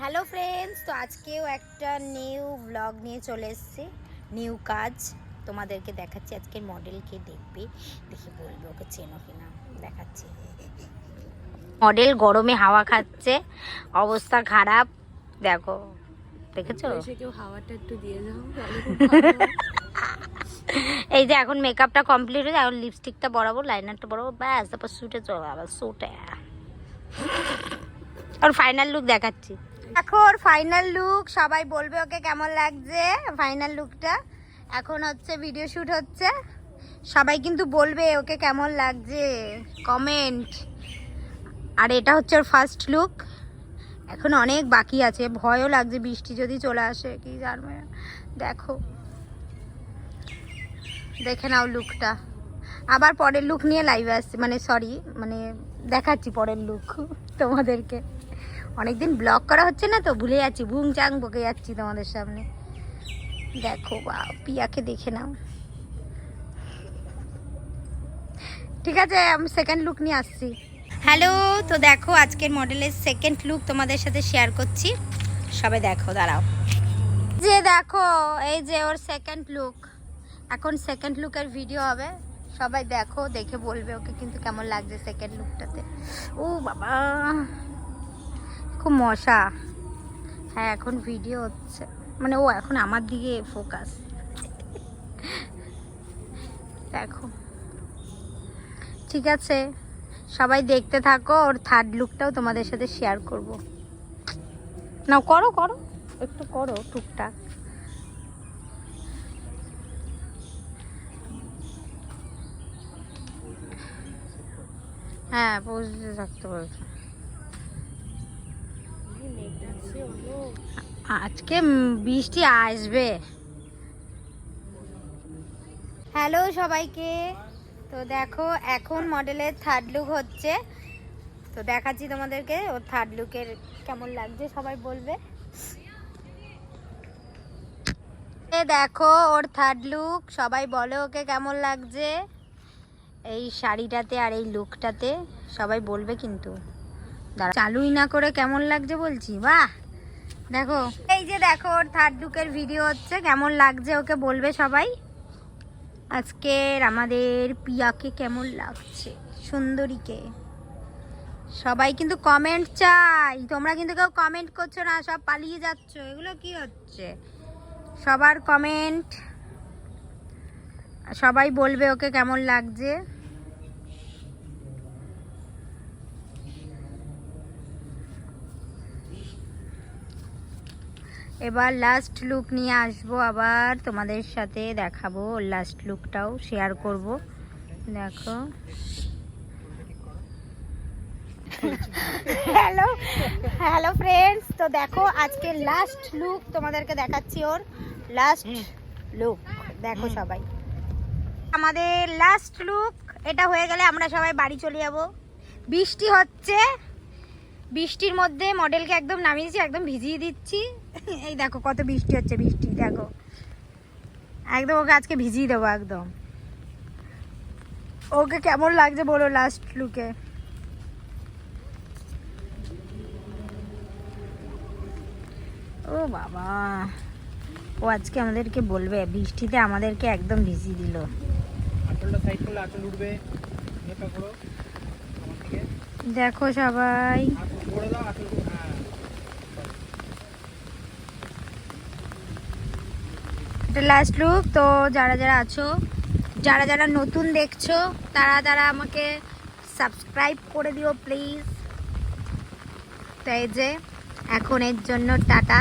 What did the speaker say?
Hello friends, তো আজকেও একটা নিউ ব্লগ নিয়ে চলে এসেছি, নিউ কাজ তোমাদেরকে দেখাচ্ছি। আজকের মডেলকে দেখবে, দেখে বলবে ওকে চেনো কিনা। দেখাচ্ছি, মডেল গরমে হাওয়া খাচ্ছে, অবস্থা খারাপ। দেখো, দেখেছো? কেউ হাওয়াটা একটু দিয়ে দাও। এই যে এখন মেকআপটা কমপ্লিট হয়ে, এখন লিপস্টিকটা বরাবর, লাইনারটা বরাবর, ব্যাস তারপর শুটে চলো। আবার শুটে ওর ফাইনাল লুক দেখাচ্ছি। দেখো ওর ফাইনাল লুক, সবাই বলবে ওকে কেমন লাগছে ফাইনাল লুকটা। এখন হচ্ছে ভিডিও শুট হচ্ছে, সবাই কিন্তু বলবে ওকে কেমন লাগছে, কমেন্ট। আর এটা হচ্ছে ওর ফার্স্ট লুক, এখন অনেক বাকি আছে, ভয়ও লাগছে বৃষ্টি যদি চলে আসে কি জানবে। দেখো, দেখে নাও লুকটা। আবার পরের লুক নিয়ে লাইভে আসছে, মানে দেখাচ্ছি পরের লুক তোমাদেরকে। অনেকদিন ব্লগ করা হচ্ছে না তো, ভুলে যাচ্ছি, বুং চাং বকে যাচ্ছি তোমাদের সামনে। দেখো বা পিয়াকে দেখে নাও। ঠিক আছে, আমি সেকেন্ড লুক নিয়ে আসছি। হ্যালো, তো দেখো আজকের মডেলের সেকেন্ড লুক তোমাদের সাথে শেয়ার করছি। সবাই দেখো, দাঁড়াও। যে দেখো, এই যে ওর সেকেন্ড লুক। এখন সেকেন্ড লুকের ভিডিও হবে, সবাই দেখো, দেখে বলবে ওকে কিন্তু কেমন লাগছে সেকেন্ড লুকটাতে। ও বাবা, খুব মশা। হ্যাঁ, এখন ভিডিও হচ্ছে, মানে ও এখন আমার দিকে ফোকাস। দেখো, ঠিক আছে, সবাই দেখতে থাকো। ওর থার্ড লুকটাও তোমাদের সাথে শেয়ার করব। নাও, করো করো, একটু করো টুকটাক। হ্যাঁ, বুঝতে থাকতে বলছো। আজকে বৃষ্টি আসবে। হ্যালো সবাইকে, তো দেখো এখন মডেলের থার্ড লুক হচ্ছে, তো দেখাচ্ছি তোমাদেরকে ওর থার্ড লুকের কেমন লাগছে, সবাই বলবে। দেখো ওর থার্ড লুক, সবাই বলো ওকে কেমন লাগছে এই শাড়িটাতে আর এই লুকটাতে, সবাই বলবে কিন্তু। চালুই না করে কেমন লাগছে বলছি। বাহ, দেখো এই যে দেখো ওর থার্ড লুকের ভিডিও হচ্ছে, কেমন লাগছে ওকে বলবে সবাই। আজকের আমাদের পিয়াকে কেমন লাগছে, সুন্দরীকে। সবাই কিন্তু কমেন্ট চাই, তোমরা কিন্তু কেউ কমেন্ট করছো না, সব পালিয়ে যাচ্ছ, এগুলো কি হচ্ছে? সবার কমেন্ট, সবাই বলবে ওকে কেমন লাগছে। এবার লাস্ট লুক নিয়ে আসবো, আবার তোমাদের সাথে দেখাবো, লাস্ট লুকটাও শেয়ার করব। দেখো, হ্যালো হ্যালো ফ্রেন্ডস, তো দেখো আজকে লাস্ট লুক তোমাদেরকে দেখাচ্ছি, ওর লাস্ট লুক। দেখো সবাই, আমাদের লাস্ট লুক এটা হয়ে গেলে আমরা সবাই বাড়ি চলে যাব। বৃষ্টি হচ্ছে, বৃষ্টির মধ্যে মডেলকে একদম নামিয়ে দিচ্ছি, একদম ভিজিয়ে দিচ্ছি। এই দেখো কত বৃষ্টি হচ্ছে, বৃষ্টি দেখো, একদম ওকে আজকে ভিজিয়ে দেবো একদম। ওকে কেমন লাগছে বলো লাস্ট লুকে। ও বাবা, ও আজকে আমাদেরকে বলবে, বৃষ্টিতে আমাদেরকে একদম ভিজিয়ে দিল। দেখো সবাই, এটা লাস্ট লুক। তো যারা যারা আছো, যারা যারা নতুন দেখছো, তারা তারা আমাকে সাবস্ক্রাইব করে দিও প্লিজ। তো এই যে এখন এর জন্য টাটা।